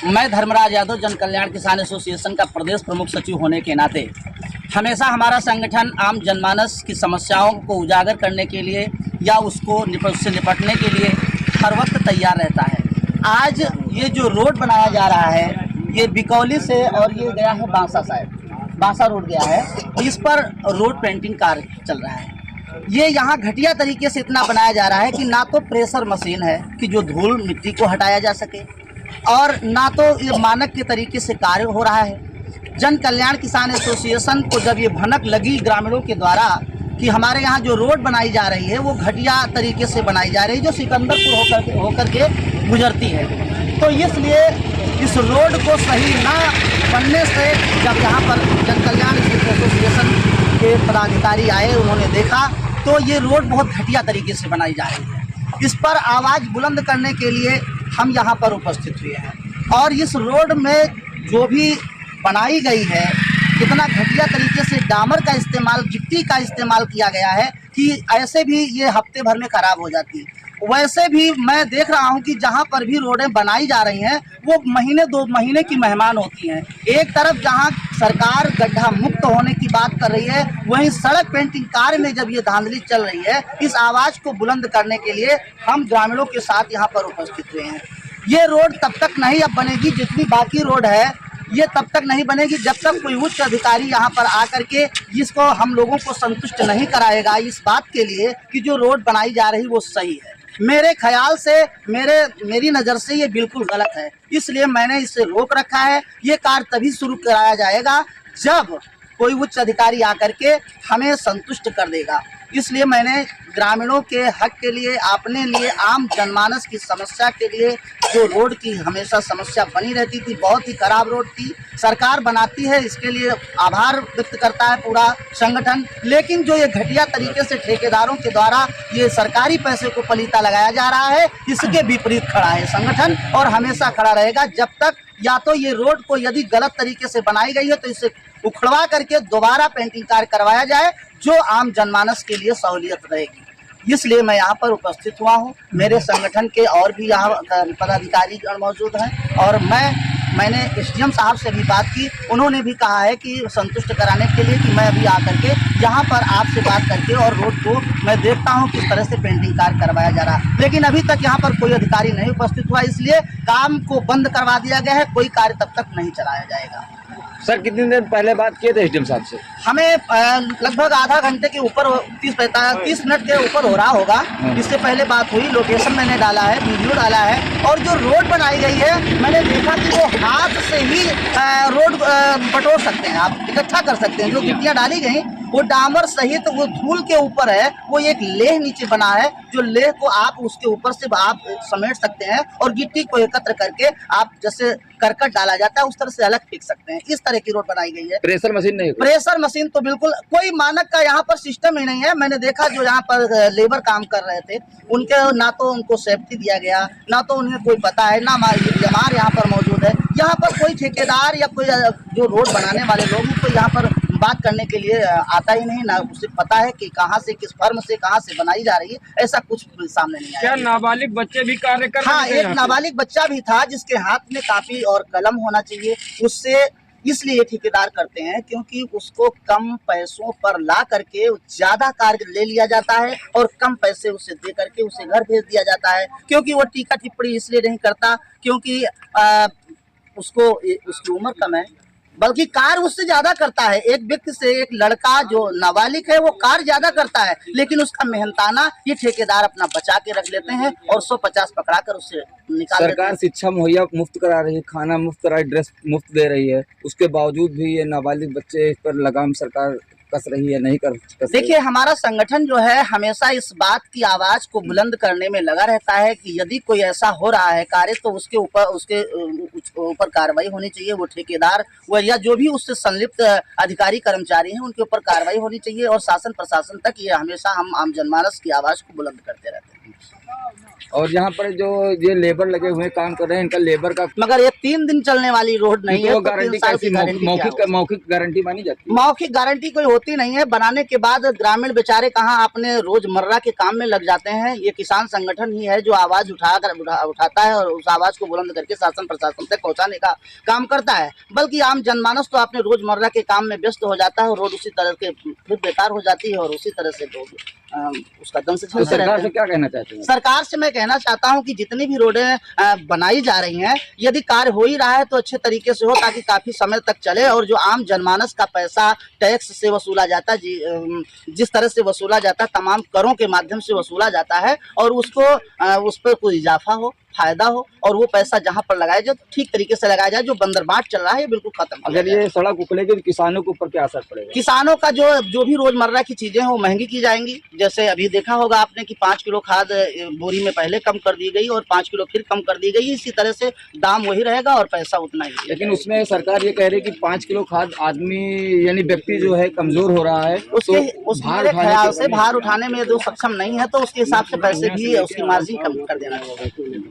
मैं धर्मराज यादव जन कल्याण किसान एसोसिएशन का प्रदेश प्रमुख सचिव होने के नाते हमेशा हमारा संगठन आम जनमानस की समस्याओं को उजागर करने के लिए या उससे निपटने के लिए हर वक्त तैयार रहता है। आज ये जो रोड बनाया जा रहा है ये बिकौली से और ये गया है बांसा साइड, बांसा रोड गया है, इस पर रोड पेंटिंग कार्य चल रहा है। ये यहाँ घटिया तरीके से इतना बनाया जा रहा है कि ना तो प्रेशर मशीन है कि जो धूल मिट्टी को हटाया जा सके और ना तो ये मानक के तरीके से कार्य हो रहा है। जन कल्याण किसान एसोसिएशन को जब ये भनक लगी ग्रामीणों के द्वारा कि हमारे यहाँ जो रोड बनाई जा रही है वो घटिया तरीके से बनाई जा रही है, जो सिकंदरपुर होकर के गुजरती है, तो इसलिए इस रोड को सही ना बनने से जब यहाँ पर जन कल्याण एसोसिएशन के पदाधिकारी आए, उन्होंने देखा तो ये रोड बहुत घटिया तरीके से बनाई जा रही है। इस पर आवाज़ बुलंद करने के लिए हम यहाँ पर उपस्थित हुए हैं और इस रोड में जो भी बनाई गई है कितना घटिया तरीके से डामर का इस्तेमाल, गिट्टी का इस्तेमाल किया गया है कि ऐसे भी ये हफ्ते भर में ख़राब हो जाती है। वैसे भी मैं देख रहा हूं कि जहां पर भी रोडें बनाई जा रही हैं वो महीने 2 महीने की मेहमान होती हैं। एक तरफ जहां सरकार गड्ढा मुक्त होने की बात कर रही है, वहीं सड़क पेंटिंग कार्य में जब ये धांधली चल रही है, इस आवाज़ को बुलंद करने के लिए हम ग्रामीणों के साथ यहाँ पर उपस्थित हुए हैं। ये रोड तब तक नहीं अब बनेगी, जितनी बाकी रोड है ये तब तक नहीं बनेगी जब तक कोई उच्च अधिकारी यहाँ पर आकर के जिसको हम लोगों को संतुष्ट नहीं कराएगा इस बात के लिए कि जो रोड बनाई जा रही वो सही है। मेरे ख्याल से मेरी नज़र से ये बिल्कुल गलत है, इसलिए मैंने इसे रोक रखा है। ये कार्य तभी शुरू कराया जाएगा जब कोई उच्च अधिकारी आकर के हमें संतुष्ट कर देगा। इसलिए मैंने ग्रामीणों के हक के लिए, अपने लिए, आम जनमानस की समस्या के लिए, जो रोड की हमेशा समस्या बनी रहती थी, बहुत ही खराब रोड थी, सरकार बनाती है इसके लिए आभार व्यक्त करता है पूरा संगठन, लेकिन जो ये घटिया तरीके से ठेकेदारों के द्वारा ये सरकारी पैसे को पलीता लगाया जा रहा है, इसके विपरीत खड़ा है संगठन और हमेशा खड़ा रहेगा जब तक या तो ये रोड को यदि गलत तरीके से बनाई गई है तो इसे उखड़वा करके दोबारा पेंटिंग कार्य करवाया जाए जो आम जनमानस के लिए सहूलियत रहेगी। इसलिए मैं यहाँ पर उपस्थित हुआ हूँ। मेरे संगठन के और भी यहाँ पदाधिकारी मौजूद हैं और मैंने एसडीएम साहब से भी बात की, उन्होंने भी कहा है कि संतुष्ट कराने के लिए कि मैं अभी आकर के यहाँ पर आपसे बात करके और रोड को मैं देखता हूँ किस तरह से पेंटिंग कार्य करवाया जा रहा है, लेकिन अभी तक यहाँ पर कोई अधिकारी नहीं उपस्थित हुआ, इसलिए काम को बंद करवा दिया गया है, कोई कार्य तब तक नहीं चलाया जाएगा। सर कितने दिन पहले बात किए थे एसडीएम साहब से? हमें लगभग आधा घंटे के ऊपर 30 मिनट के ऊपर हो रहा होगा। इससे पहले बात हुई, लोकेशन मैंने डाला है, वीडियो डाला है और जो रोड बनाई गई है मैंने देखा कि वो हाथ से ही रोड बटोर सकते हैं, आप इकट्ठा कर सकते हैं। जो गिट्टियाँ डाली गई वो डामर सहित वो धूल के ऊपर है, वो एक लेह नीचे बना है, जो लेह को आप उसके ऊपर से आप समेट सकते हैं और गिट्टी को एकत्र करके आप जैसे करकट डाला जाता है उस तरह से अलग फेंक सकते हैं। इस तरह की रोड बनाई गई है। प्रेशर मशीन नहीं? प्रेशर मशीन तो बिल्कुल कोई मानक का यहाँ पर सिस्टम ही नहीं है। मैंने देखा जो यहाँ पर लेबर काम कर रहे थे उनके ना तो उनको सेफ्टी दिया गया, ना तो उन्हें कोई पता है, ना हमारे यहाँ पर मौजूद है। यहाँ पर कोई ठेकेदार या कोई जो रोड बनाने वाले लोग उनको यहाँ पर बात करने के लिए आता ही नहीं, ना उसे पता है कि कहाँ से, किस फर्म से, कहाँ से बनाई जा रही है, ऐसा कुछ सामने नहीं आया। क्या नाबालिग बच्चे भी कार्य कर रहे हैं? हाँ, एक नाबालिग बच्चा भी था जिसके हाथ में कापी और कलम होना चाहिए। उससे इसलिए ठेकेदार करते हैं क्योंकि उसको कम पैसों पर ला करके ज्यादा कार्य ले लिया जाता है और कम पैसे उसे दे करके उसे घर भेज दिया जाता है। क्योंकि वो टीका टिप्पणी इसलिए नहीं करता क्योंकि उसकी उम्र कम है, बल्कि कार्य उससे ज्यादा करता है। एक व्यक्ति से, एक लड़का जो नाबालिग है वो कार्य ज्यादा करता है, लेकिन उसका मेहनताना ये ठेकेदार अपना बचा के रख लेते हैं और 150 पकड़ा कर उससे निकाल। सरकार शिक्षा मुहैया मुफ्त करा रही है, खाना मुफ्त करा रही है, ड्रेस मुफ्त दे रही है, उसके बावजूद भी ये नाबालिग बच्चे इस पर लगाम सरकार कस रही है, नहीं कर। देखिए, हमारा संगठन जो है हमेशा इस बात की आवाज को बुलंद करने में लगा रहता है कि यदि कोई ऐसा हो रहा है कार्य तो उसके ऊपर कार्रवाई होनी चाहिए। वो ठेकेदार या जो भी उससे संलिप्त अधिकारी कर्मचारी हैं उनके ऊपर कार्रवाई होनी चाहिए और शासन प्रशासन तक ये हमेशा हम आम जनमानस की आवाज को बुलंद करते रहते हैं। और यहाँ पर जो ये लेबर लगे हुए हैं, काम कर रहे हैं, इनका लेबर का मगर ये 3 दिन चलने वाली रोड नहीं है, तो तो 3 गारंटी साल की कैसी गारंटी क्या होगी? मौखिक गारंटी मानी जाती है? मौखिक गारंटी कोई होती नहीं है। बनाने के बाद ग्रामीण बेचारे कहाँ अपने रोजमर्रा के काम में लग जाते हैं। ये किसान संगठन ही है जो आवाज उठाता है और उस आवाज को बुलंद करके शासन प्रशासन तक पहुंचाने का काम करता है। बल्कि आम जनमानस तो अपने रोजमर्रा के काम में व्यस्त हो जाता है और रोड उसी तरह के फिर बेकार हो जाती है और उसी तरह से लोग उसका दम से तो झेलते रहते सरकार हैं। से क्या कहना चाहते हैं? सरकार से मैं कहना चाहता हूं कि जितनी भी रोडें बनाई जा रही हैं, यदि कार्य हो ही रहा है तो अच्छे तरीके से हो, ताकि काफी समय तक चले। और जो आम जनमानस का पैसा टैक्स से वसूला जाता है, जिस तरह से वसूला जाता है, तमाम करों के माध्यम से वसूला जाता है, और उसको उस पर कोई इजाफा हो, फायदा हो, और वो पैसा जहां पर लगाया जाए तो ठीक तरीके से लगाया जाए। जो बंदरबाट चल रहा है ये बिल्कुल खत्म। अगर ये सड़क उखड़ेगी तो किसानों के ऊपर क्या असर पड़ेगा? किसानों का जो भी रोजमर्रा की चीजें हैं वो महंगी की जाएंगी। जैसे अभी देखा होगा आपने कि 5 किलो खाद बोरी में पहले कम कर दी गई और 5 किलो फिर कम कर दी गई। इसी तरह से दाम वही रहेगा और पैसा उतना ही। लेकिन उसमें सरकार ये कह रही है कि 5 किलो खाद आदमी यानी व्यक्ति जो है कमजोर हो रहा है, उसके तो मेरे ख्याल से भार उठाने में जो सक्षम नहीं है तो उसके हिसाब से पैसे भी उसकी मार्जिन कम कर देना चाहिए।